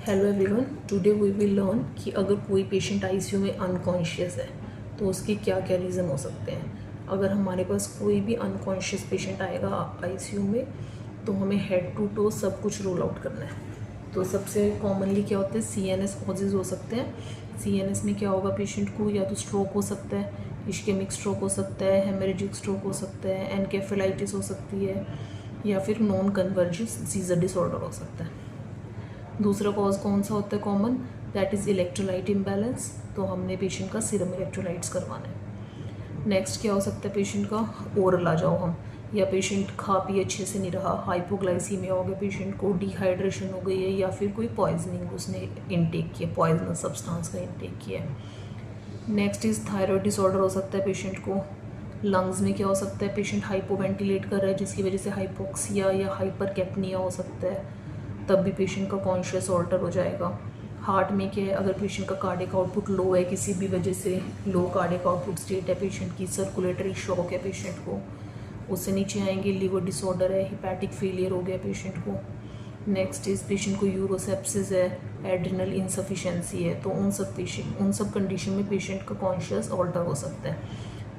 Hello everyone, today we will learn कि अगर कोई पेशेंट आईसीयू में अनकॉन्शियस है तो उसके क्या क्या रीज़न हो सकते हैं। अगर हमारे पास कोई भी अनकॉन्शियस पेशेंट आएगा आईसीयू में तो हमें हेड टू टो सब कुछ रूल आउट करना है। तो सबसे कॉमनली क्या होता है, सीएनएस कॉजेज़ हो सकते हैं। सीएनएस में क्या होगा, पेशेंट को या तो स्ट्रोक हो सकता है, इश्केमिक स्ट्रोक हो सकता है, हेमरेजिक स्ट्रोक हो सकता है, एनकेफेलाइटिस हो सकती है, या फिर नॉन कन्वर्जेंट सीजर डिसऑर्डर हो सकता है। दूसरा कॉज कौन सा होता है common, that is electrolyte imbalance. तो हमने पेशेंट का सीरम इलेक्ट्रोलाइट्स करवाना है। नेक्स्ट क्या हो सकता है, पेशेंट का ओरल आ जाओ हम, या पेशेंट खा पी अच्छे से नहीं रहा, हाइपोग्लाइसीमिया हो गया, पेशेंट को डिहाइड्रेशन हो गई है, या फिर कोई पॉइजनिंग उसने इनटेक किया, पॉइजनस सब्सटेंस का इनटेक किया है। नेक्स्ट इज़ थायराइड डिसऑर्डर हो सकता है पेशेंट को। लंग्स में क्या हो सकता है, पेशेंट हाइपोवेंटिलेट कर रहा है जिसकी वजह से हाइपोक्सिया या हाइपरकैप्निया हो सकता है, तब भी पेशेंट का कॉन्शियस ऑल्टर हो जाएगा। हार्ट में क्या है, अगर पेशेंट का कार्डियक आउटपुट लो है, किसी भी वजह से लो कार्डियक आउटपुट स्टेट है पेशेंट की, सर्कुलेटरी शॉक है पेशेंट को, उससे नीचे आएंगे लिवर डिसऑर्डर है, हिपैटिक फेलियर हो गया पेशेंट को। नेक्स्ट इज पेशेंट को यूरोसेप्सिस है, एड्रिनल इंसफिशेंसी है। तो उन सब कंडीशन में पेशेंट का कॉन्शियस ऑल्टर हो सकता है।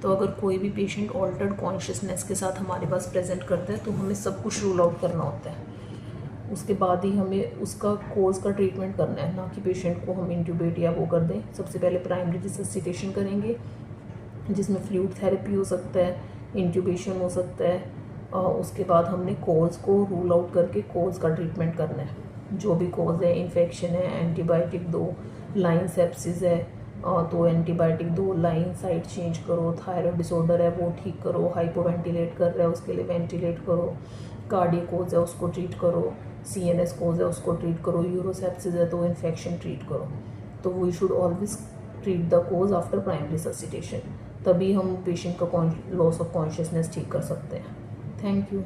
तो अगर कोई भी पेशेंट ऑल्टर्ड कॉन्शियसनेस के साथ हमारे पास प्रेजेंट करता है तो हमें सब कुछ रूल आउट करना होता है। उसके बाद ही हमें उसका कोर्स का ट्रीटमेंट करना है, ना कि पेशेंट को हम इंट्यूबेट या वो कर दें। सबसे पहले प्राइमरी रिससिटेशन करेंगे जिसमें फ्लूइड थेरेपी हो सकता है, इंट्यूबेशन हो सकता है। उसके बाद हमने कोज को रूल आउट करके कोज का ट्रीटमेंट करना है। जो भी कोज है, इन्फेक्शन है, एंटीबायोटिक दो, लाइन सेप्सिस है तो एंटीबायोटिक दो, लाइन साइड चेंज करो, थायराइड डिसऑर्डर है वो ठीक करो, हाइपोवेंटिलेट कर रहा है उसके लिए वेंटिलेट करो, कार्डियक कोज है उसको ट्रीट करो, सीएनएस कोज है उसको ट्रीट करो, यूरोसेप्सिस है तो इन्फेक्शन ट्रीट करो। तो we should always treat the cause after primary resuscitation, तभी हम पेशेंट का लॉस ऑफ कॉन्शियसनेस ठीक कर सकते हैं। Thank you.